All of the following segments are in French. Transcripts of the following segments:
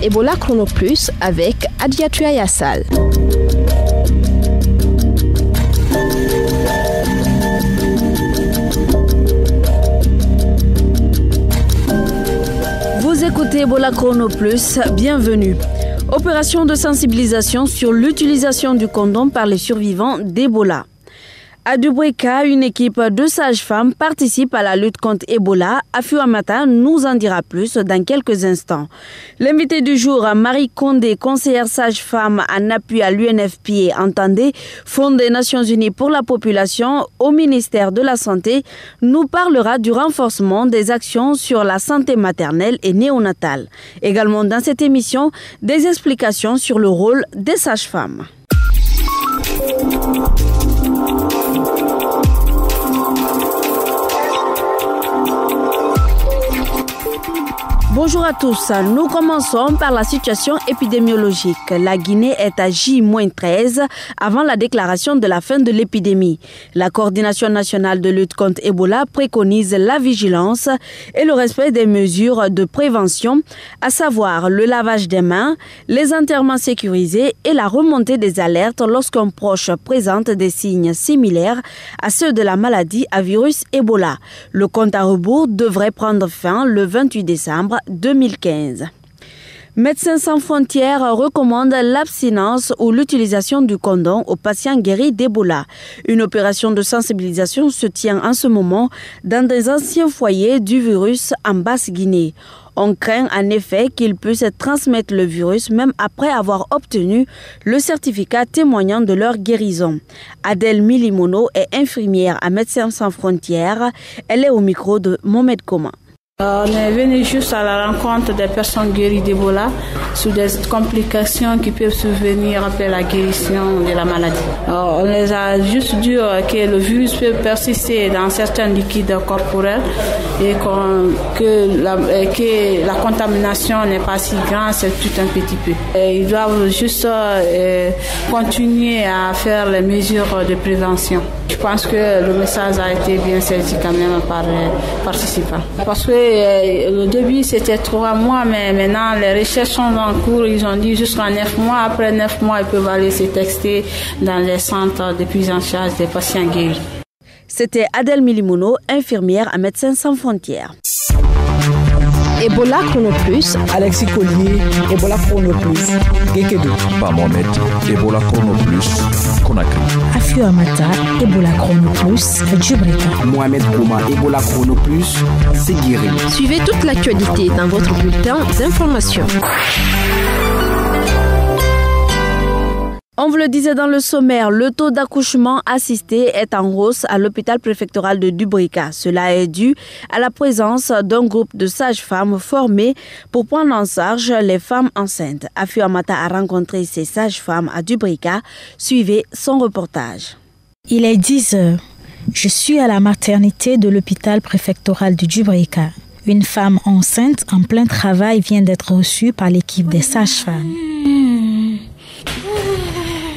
Ebola Chrono Plus avec Adiatua Yassal. Vous écoutez Ebola Chrono Plus, bienvenue. Opération de sensibilisation sur l'utilisation du condom par les survivants d'Ebola. À Dubrika, une équipe de sages-femmes participe à la lutte contre Ebola. Afuamata nous en dira plus dans quelques instants. L'invité du jour, Marie Condé, conseillère sage-femme en appui à l'UNFPA, entendez, Fonds des Nations Unies pour la population au ministère de la Santé, nous parlera du renforcement des actions sur la santé maternelle et néonatale. Également dans cette émission, des explications sur le rôle des sages-femmes. Bonjour à tous, nous commençons par la situation épidémiologique. La Guinée est à J-13 avant la déclaration de la fin de l'épidémie. La coordination nationale de lutte contre Ebola préconise la vigilance et le respect des mesures de prévention, à savoir le lavage des mains, les enterrements sécurisés et la remontée des alertes lorsqu'un proche présente des signes similaires à ceux de la maladie à virus Ebola. Le compte à rebours devrait prendre fin le 28 décembre 2015. Médecins sans frontières recommande l'abstinence ou l'utilisation du condom aux patients guéris d'Ebola. Une opération de sensibilisation se tient en ce moment dans des anciens foyers du virus en Basse-Guinée. On craint en effet qu'ils puissent transmettre le virus même après avoir obtenu le certificat témoignant de leur guérison. Adèle Milimono est infirmière à Médecins sans frontières. Elle est au micro de Mohamed Koma. On est venu juste à la rencontre des personnes guéries d'Ebola sous des complications qui peuvent survenir après la guérison de la maladie. On les a juste dit que le virus peut persister dans certains liquides corporels et que la contamination n'est pas si grande, c'est tout un petit peu. Et ils doivent juste continuer à faire les mesures de prévention. Je pense que le message a été bien saisi quand même par les participants. Parce que le début c'était 3 mois, mais maintenant les recherches sont en cours. Ils ont dit jusqu'à 9 mois. Après 9 mois, ils peuvent aller se tester dans les centres de prise en charge des patients guéris. C'était Adèle Milimono, infirmière à Médecins sans frontières. Ebola Chrono Plus, Alexis Collier, Ebola Chrono Plus, Gekedo, Pa Mohamed, Ebola Chrono Plus, Conakry, Afuamata, Ebola Chrono Plus, Dubrika, Mohamed Kouma, Ebola Chrono Plus, Seguiri. Suivez toute l'actualité dans votre bulletin d'information. On vous le disait dans le sommaire, le taux d'accouchement assisté est en hausse à l'hôpital préfectoral de Dubrika. Cela est dû à la présence d'un groupe de sages-femmes formées pour prendre en charge les femmes enceintes. Afuamata a rencontré ces sages-femmes à Dubrika. Suivez son reportage. Il est 10 heures. Je suis à la maternité de l'hôpital préfectoral de Dubrika. Une femme enceinte en plein travail vient d'être reçue par l'équipe des sages-femmes.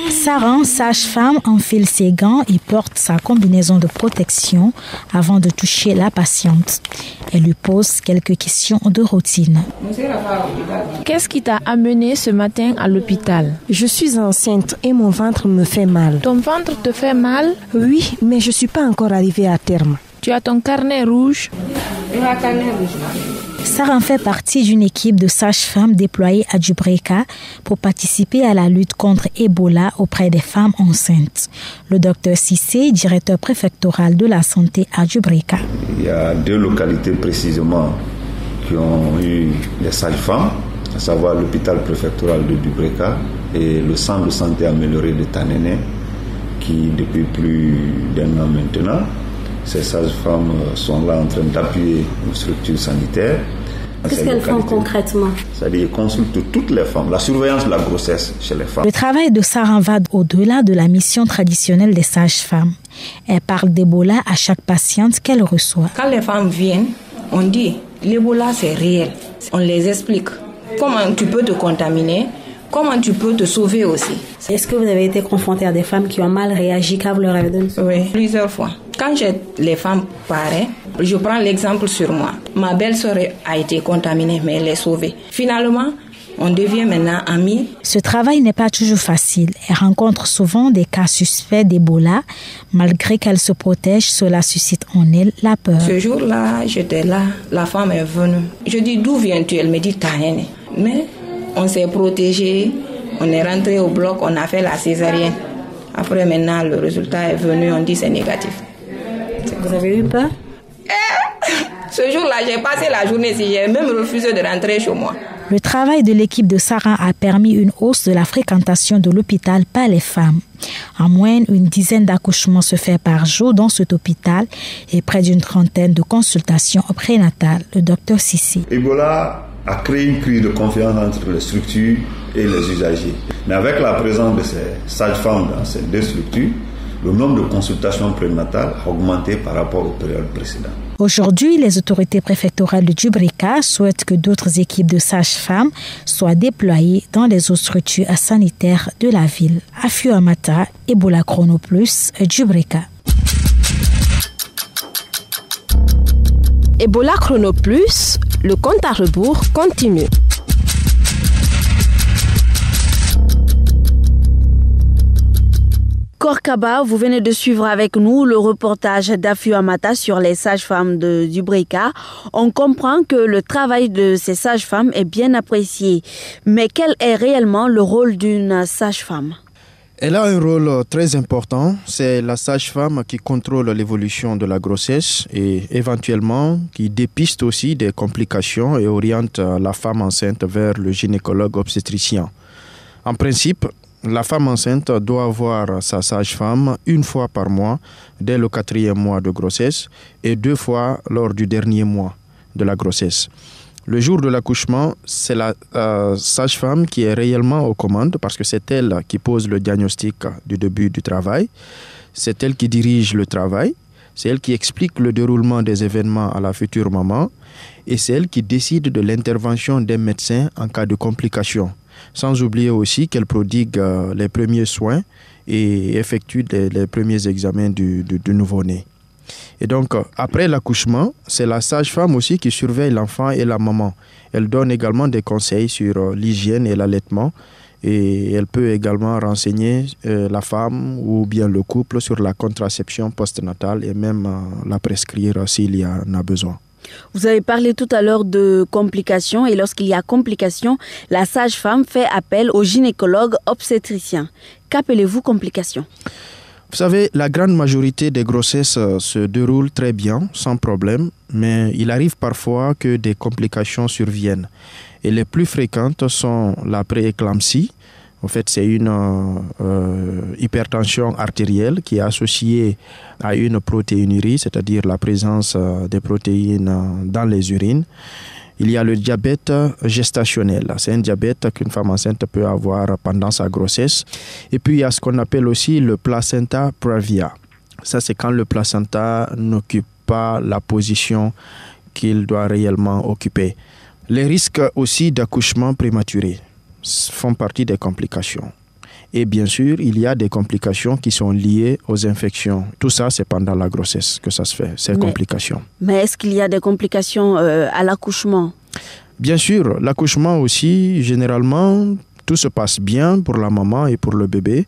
Sarah, sage-femme, enfile ses gants et porte sa combinaison de protection avant de toucher la patiente. Elle lui pose quelques questions de routine. Qu'est-ce qui t'a amené ce matin à l'hôpital? Je suis enceinte et mon ventre me fait mal. Ton ventre te fait mal? Oui, mais je ne suis pas encore arrivée à terme. Tu as ton carnet rouge? Sarah fait partie d'une équipe de sages-femmes déployée à Dubrika pour participer à la lutte contre Ebola auprès des femmes enceintes. Le docteur Cissé, directeur préfectoral de la santé à Dubrika. Il y a 2 localités précisément qui ont eu les sages-femmes, à savoir l'hôpital préfectoral de Dubrika et le centre de santé amélioré de Tanene, qui depuis plus d'1 an maintenant, ces sages-femmes sont là en train d'appuyer une structure sanitaire. Qu'est-ce qu'elles font concrètement? C'est-à-dire qu'elles consultent toutes les femmes, la surveillance de la grossesse chez les femmes. Le travail de Sarah va au-delà de la mission traditionnelle des sages-femmes. Elle parle d'Ebola à chaque patiente qu'elle reçoit. Quand les femmes viennent, on dit l'Ebola c'est réel. On les explique comment tu peux te contaminer, comment tu peux te sauver aussi. Est-ce que vous avez été confrontée à des femmes qui ont mal réagi quand vous leur avez donné ça? Oui, plusieurs fois. Quand les femmes paraissent, je prends l'exemple sur moi. Ma belle-sœur a été contaminée, mais elle est sauvée. Finalement, on devient maintenant amis. Ce travail n'est pas toujours facile. Elle rencontre souvent des cas suspects d'Ebola. Malgré qu'elle se protège, cela suscite en elle la peur. Ce jour-là, j'étais là, la femme est venue. Je dis, d'où viens-tu? Elle me dit, Tahene. Mais on s'est protégé, on est rentré au bloc, on a fait la césarienne. Après, maintenant, le résultat est venu, on dit c'est négatif. Vous avez eu peur? Ce jour-là, j'ai passé la journée ici, j'ai même refusé de rentrer chez moi. Le travail de l'équipe de Sarah a permis une hausse de la fréquentation de l'hôpital par les femmes. En moyenne, une dizaine d'accouchements se fait par jour dans cet hôpital et près d'une trentaine de consultations prénatales. Le docteur Sissi. Ebola a créé une crise de confiance entre les structures et les usagers. Mais avec la présence de ces sages-femmes dans ces deux structures, le nombre de consultations prénatales a augmenté par rapport aux périodes précédentes. Aujourd'hui, les autorités préfectorales de Djubreka souhaitent que d'autres équipes de sages-femmes soient déployées dans les autres structures sanitaires de la ville. Afio Amata, Ebola Chrono Plus, Djubreka. Ebola Chrono Plus, le compte à rebours continue. Korkaba, vous venez de suivre avec nous le reportage d'Afio Amata sur les sages-femmes de Djubreka. On comprend que le travail de ces sages-femmes est bien apprécié. Mais quel est réellement le rôle d'une sage-femme? Elle a un rôle très important. C'est la sage-femme qui contrôle l'évolution de la grossesse et éventuellement qui dépiste aussi des complications et oriente la femme enceinte vers le gynécologue obstétricien. En principe, la femme enceinte doit voir sa sage-femme une fois par mois dès le 4e mois de grossesse et 2 fois lors du dernier mois de la grossesse. Le jour de l'accouchement, c'est la sage-femme qui est réellement aux commandes parce que c'est elle qui pose le diagnostic du début du travail, c'est elle qui dirige le travail, c'est elle qui explique le déroulement des événements à la future maman et c'est elle qui décide de l'intervention des médecins en cas de complications. Sans oublier aussi qu'elle prodigue les premiers soins et effectue les premiers examens du nouveau-né. Et donc, après l'accouchement, c'est la sage-femme aussi qui surveille l'enfant et la maman. Elle donne également des conseils sur l'hygiène et l'allaitement et elle peut également renseigner la femme ou bien le couple sur la contraception postnatale et même la prescrire s'il y en a besoin. Vous avez parlé tout à l'heure de complications et lorsqu'il y a complications, la sage-femme fait appel au gynécologue obstétricien. Qu'appelez-vous complications? Vous savez, la grande majorité des grossesses se déroulent très bien, sans problème, mais il arrive parfois que des complications surviennent. Et les plus fréquentes sont la prééclampsie. En fait, c'est une hypertension artérielle qui est associée à une protéinurie, c'est-à-dire la présence des protéines dans les urines. Il y a le diabète gestationnel. C'est un diabète qu'une femme enceinte peut avoir pendant sa grossesse. Et puis, il y a ce qu'on appelle aussi le placenta previa. Ça, c'est quand le placenta n'occupe pas la position qu'il doit réellement occuper. Les risques aussi d'accouchement prématuré font partie des complications. Et bien sûr, il y a des complications qui sont liées aux infections. Tout ça, c'est pendant la grossesse que ça se fait, ces complications. Mais est-ce qu'il y a des complications à l'accouchement? Bien sûr, l'accouchement aussi, généralement, tout se passe bien pour la maman et pour le bébé.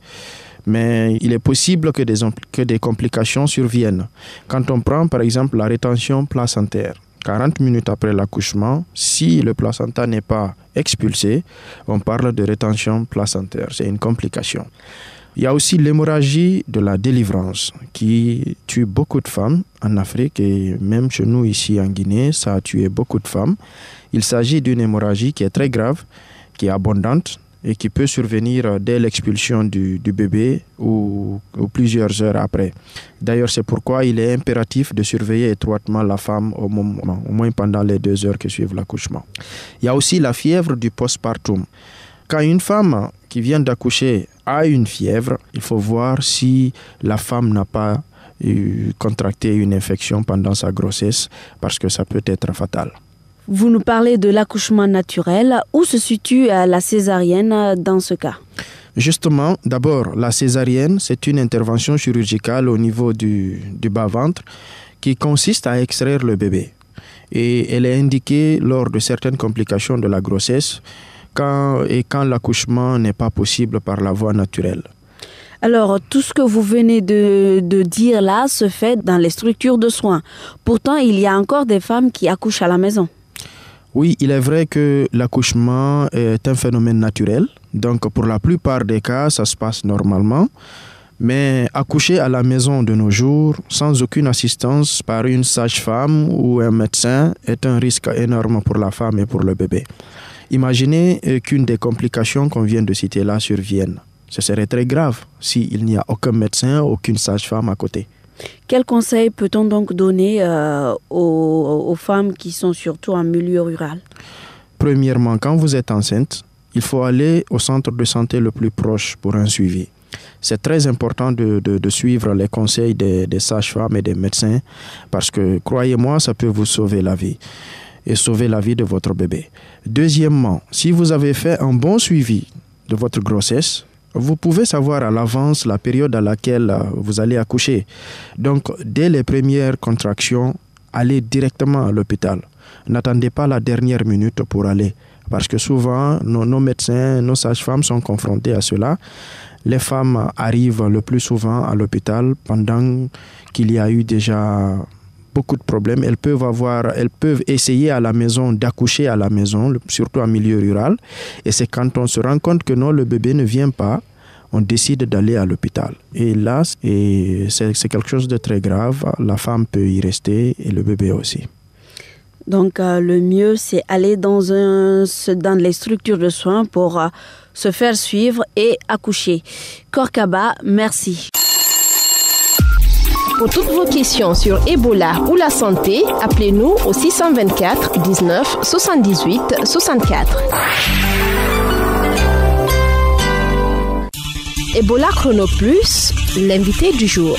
Mais il est possible que des complications surviennent. Quand on prend par exemple la rétention placentaire, 40 minutes après l'accouchement, si le placenta n'est pas expulsé, on parle de rétention placentaire. C'est une complication. Il y a aussi l'hémorragie de la délivrance qui tue beaucoup de femmes en Afrique et même chez nous ici en Guinée, ça a tué beaucoup de femmes. Il s'agit d'une hémorragie qui est très grave, qui est abondante et qui peut survenir dès l'expulsion du bébé ou plusieurs heures après. D'ailleurs, c'est pourquoi il est impératif de surveiller étroitement la femme au moins pendant les 2 heures qui suivent l'accouchement. Il y a aussi la fièvre du postpartum. Quand une femme qui vient d'accoucher a une fièvre, il faut voir si la femme n'a pas contracté une infection pendant sa grossesse parce que ça peut être fatal. Vous nous parlez de l'accouchement naturel. Où se situe la césarienne dans ce cas? Justement, d'abord, la césarienne, c'est une intervention chirurgicale au niveau du bas-ventre qui consiste à extraire le bébé. Et elle est indiquée lors de certaines complications de la grossesse quand l'accouchement n'est pas possible par la voie naturelle. Alors, tout ce que vous venez de dire là se fait dans les structures de soins. Pourtant, il y a encore des femmes qui accouchent à la maison. Oui, il est vrai que l'accouchement est un phénomène naturel. Donc, pour la plupart des cas, ça se passe normalement. Mais accoucher à la maison de nos jours, sans aucune assistance par une sage-femme ou un médecin, est un risque énorme pour la femme et pour le bébé. Imaginez qu'une des complications qu'on vient de citer là survienne. Ce serait très grave s'il n'y a aucun médecin, aucune sage-femme à côté. Quels conseils peut-on donc donner aux femmes qui sont surtout en milieu rural? Premièrement, quand vous êtes enceinte, il faut aller au centre de santé le plus proche pour un suivi. C'est très important de suivre les conseils des sages-femmes et des médecins parce que, croyez-moi, ça peut vous sauver la vie et sauver la vie de votre bébé. Deuxièmement, si vous avez fait un bon suivi de votre grossesse, vous pouvez savoir à l'avance la période à laquelle vous allez accoucher. Donc, dès les premières contractions, allez directement à l'hôpital. N'attendez pas la dernière minute pour aller. Parce que souvent, nos médecins, nos sages-femmes sont confrontés à cela. Les femmes arrivent le plus souvent à l'hôpital pendant qu'il y a eu déjà beaucoup de problèmes. Elles peuvent essayer à la maison d'accoucher à la maison, surtout en milieu rural. Et c'est quand on se rend compte que non, le bébé ne vient pas, on décide d'aller à l'hôpital. Et là, c'est quelque chose de très grave. La femme peut y rester et le bébé aussi. Donc, le mieux, c'est aller dans les structures de soins pour se faire suivre et accoucher. Korkaba, merci. Pour toutes vos questions sur Ebola ou la santé, appelez-nous au 624 19 78 64. Ebola Chrono Plus, l'invité du jour.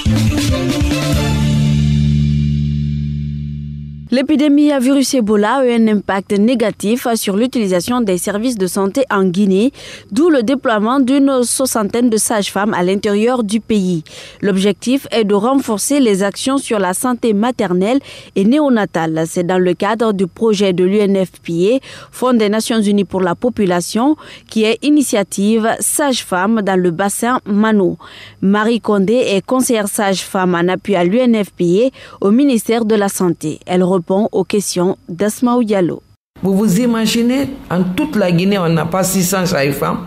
L'épidémie à virus Ebola a eu un impact négatif sur l'utilisation des services de santé en Guinée, d'où le déploiement d'une soixantaine de sages-femmes à l'intérieur du pays. L'objectif est de renforcer les actions sur la santé maternelle et néonatale. C'est dans le cadre du projet de l'UNFPA, Fonds des Nations Unies pour la Population, qui est initiative sage-femme dans le bassin Mano. Marie Condé est conseillère sage-femme en appui à l'UNFPA au ministère de la Santé. Elle répond aux questions d'Asmaou Diallo. Vous vous imaginez, en toute la Guinée, on n'a pas 600 sages-femmes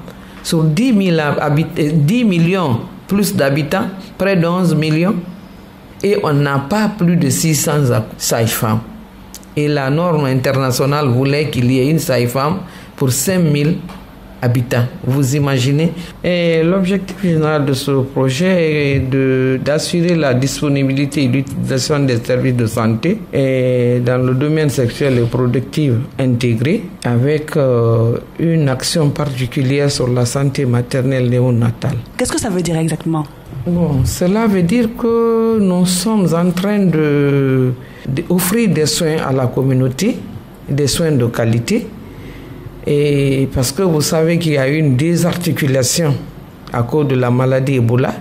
sur 10 millions plus d'habitants, près de 11 millions, et on n'a pas plus de 600 sages-femmes. Et la norme internationale voulait qu'il y ait une sage-femme pour 5000 habitants. Vous imaginez? Et l'objectif général de ce projet est d'assurer la disponibilité et l'utilisation des services de santé et dans le domaine sexuel et reproductif intégré avec une action particulière sur la santé maternelle et néonatale. Qu'est-ce que ça veut dire exactement? Bon, cela veut dire que nous sommes en train d'offrir des soins à la communauté, des soins de qualité. Et parce que vous savez qu'il y a eu une désarticulation à cause de la maladie Ebola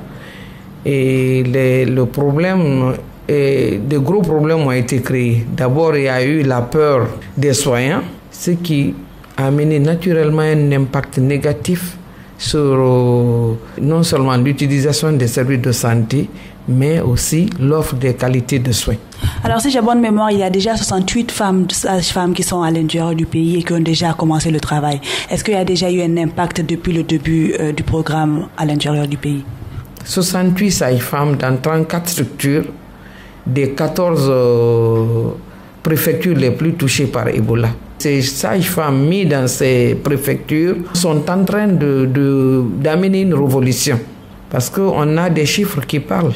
et le problème, de gros problèmes ont été créés. D'abord, il y a eu la peur des soignants, ce qui a amené naturellement un impact négatif sur non seulement l'utilisation des services de santé, mais aussi l'offre de qualité de soins. Alors, si j'ai bonne mémoire, il y a déjà 68 femmes qui sont à l'intérieur du pays et qui ont déjà commencé le travail. Est-ce qu'il y a déjà eu un impact depuis le début du programme à l'intérieur du pays? 68 sages-femmes dans 34 structures des 14 préfectures les plus touchées par Ebola. Ces sages-femmes mises dans ces préfectures sont en train d'amener une révolution parce qu'on a des chiffres qui parlent.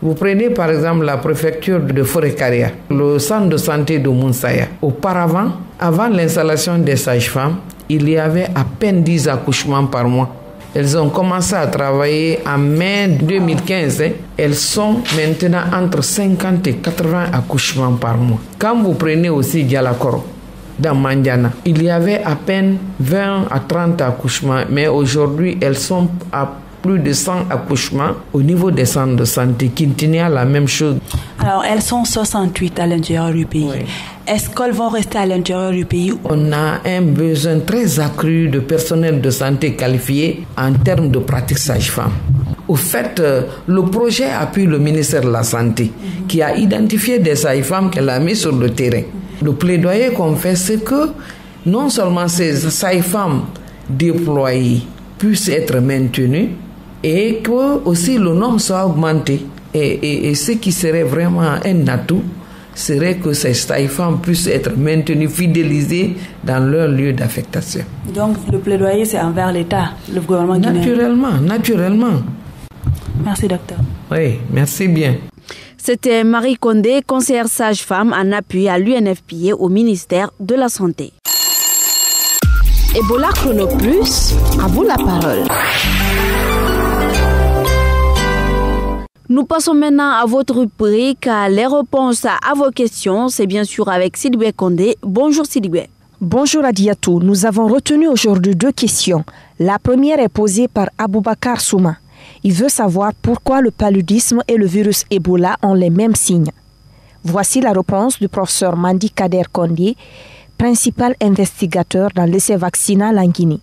Vous prenez par exemple la préfecture de Forêt-Caria, le centre de santé de Mounsaya. Auparavant, avant l'installation des sages-femmes, il y avait à peine 10 accouchements par mois. Elles ont commencé à travailler en mai 2015. Elles sont maintenant entre 50 et 80 accouchements par mois. Quand vous prenez aussi Dialakoro, dans Mandiana. Il y avait à peine 20 à 30 accouchements, mais aujourd'hui, elles sont à plus de 100 accouchements au niveau des centres de santé. Kintinia, la même chose. Alors, elles sont 68 à l'intérieur du pays. Oui. Est-ce qu'elles vont rester à l'intérieur du pays? On a un besoin très accru de personnel de santé qualifié en termes de pratique sage-femme. Au fait, le projet appuie le ministère de la Santé qui a identifié des sages-femmes qu'elle a mis sur le terrain. Le plaidoyer qu'on fait, c'est que non seulement ces sages-femmes déployées puissent être maintenues et que aussi le nombre soit augmenté. Et ce qui serait vraiment un atout serait que ces sages-femmes puissent être maintenues, fidélisées dans leur lieu d'affectation. Donc le plaidoyer, c'est envers l'État, le gouvernement guinéen? Naturellement. Merci, docteur. Oui, merci bien. C'était Marie Condé, conseillère sage-femme en appui à l'UNFPA au ministère de la Santé. Ebola Chrono Plus, à vous la parole. Nous passons maintenant à votre rubrique, les réponses à vos questions. C'est bien sûr avec Sidibé Condé. Bonjour Sidibé. Bonjour Adiatou. Nous avons retenu aujourd'hui 2 questions. La première est posée par Aboubakar Souma. Il veut savoir pourquoi le paludisme et le virus Ebola ont les mêmes signes. Voici la réponse du professeur Mandi Kader Kondé, principal investigateur dans l'essai vaccinal en Guinée.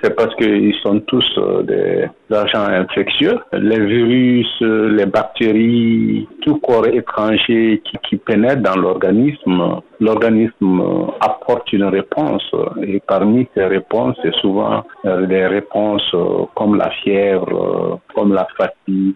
C'est parce qu'ils sont tous des agents infectieux. Les virus, les bactéries, tout corps étranger qui pénètre dans l'organisme apporte une réponse. Et parmi ces réponses, c'est souvent des réponses comme la fièvre, comme la fatigue,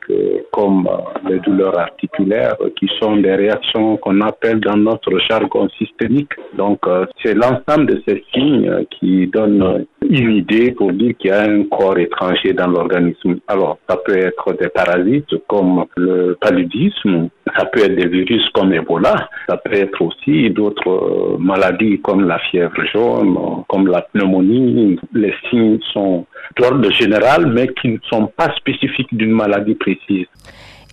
comme les douleurs articulaires, qui sont des réactions qu'on appelle dans notre jargon systémique. Donc, c'est l'ensemble de ces signes qui donnent une idée pour dire qu'il y a un corps étranger dans l'organisme. Alors, ça peut être des parasites comme le paludisme, ça peut être des virus comme Ebola, ça peut être aussi d'autres maladies comme la fièvre jaune, comme la pneumonie. Les signes sont d'ordre général, mais qui ne sont pas spécifiques d'une maladie précise.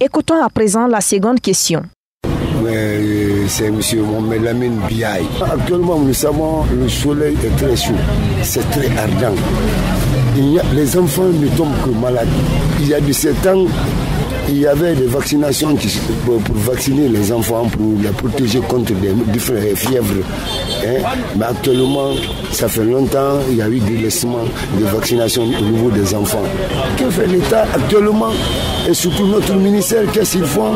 Écoutons à présent la seconde question. C'est M. Mohamed Lamine Biaï. Actuellement, nous savons que le soleil est très chaud, c'est très ardent. Les enfants ne tombent que malades. Il y a 17 ans, il y avait des vaccinations pour vacciner les enfants, pour les protéger contre des différentes fièvres. Mais actuellement, ça fait longtemps, il y a eu des laissements de vaccination au niveau des enfants. Que fait l'État actuellement et surtout notre ministère, qu'est-ce qu'ils font?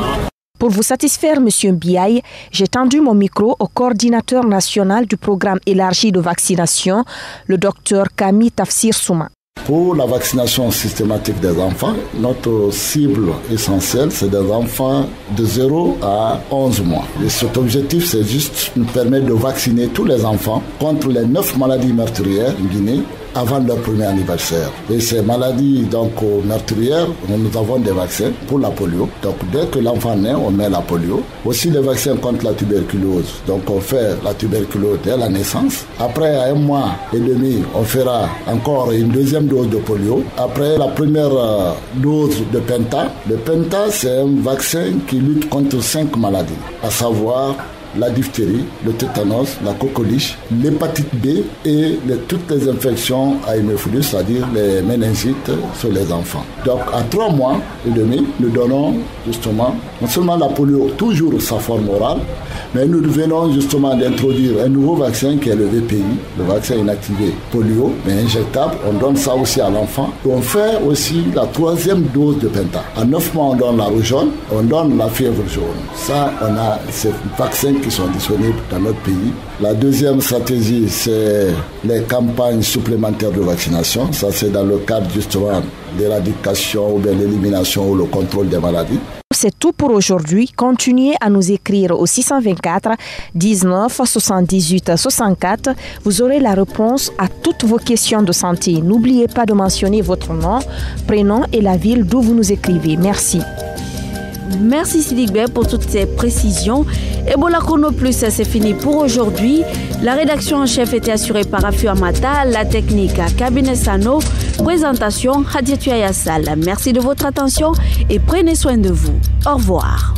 Pour vous satisfaire, M. Biaï, j'ai tendu mon micro au coordinateur national du programme élargi de vaccination, le docteur Kami Tafsir Souma. Pour la vaccination systématique des enfants, notre cible essentielle, c'est des enfants de 0 à 11 mois. Et cet objectif, c'est juste nous permettre de vacciner tous les enfants contre les 9 maladies meurtrières en Guinée avant leur premier anniversaire. Et ces maladies meurtrières, nous avons des vaccins pour la polio. Donc dès que l'enfant naît, on met la polio. Aussi des vaccins contre la tuberculose. Donc on fait la tuberculose dès la naissance. Après, à 1 mois et demi, on fera encore une deuxième dose de polio. Après la première dose de Penta. Le Penta, c'est un vaccin qui lutte contre 5 maladies, à savoir la diphtérie, le tétanos, la coqueluche, l'hépatite B et toutes les infections à hémophilus, c'est-à-dire les méningites sur les enfants. Donc à 3 mois et demi, nous donnons justement non seulement la polio, toujours sa forme orale, mais nous venons justement d'introduire un nouveau vaccin qui est le VPI, le vaccin inactivé polio, mais injectable. On donne ça aussi à l'enfant. On fait aussi la 3e dose de Penta. À 9 mois, on donne la rougeole, on donne la fièvre jaune. Ça, on a ces vaccins qui sont disponibles dans notre pays. La deuxième stratégie, c'est les campagnes supplémentaires de vaccination. Ça, c'est dans le cadre justement de l'éradication ou de l'élimination ou le contrôle des maladies. C'est tout pour aujourd'hui. Continuez à nous écrire au 624 19 78 64. Vous aurez la réponse à toutes vos questions de santé. N'oubliez pas de mentionner votre nom, prénom et la ville d'où vous nous écrivez. Merci. Merci Sidibé pour toutes ces précisions. Ebola Chrono Plus, c'est fini pour aujourd'hui. La rédaction en chef était assurée par Afiou Amata, la technique à Cabinet Sano, présentation Hadiatou Ayassal. Merci de votre attention et prenez soin de vous. Au revoir.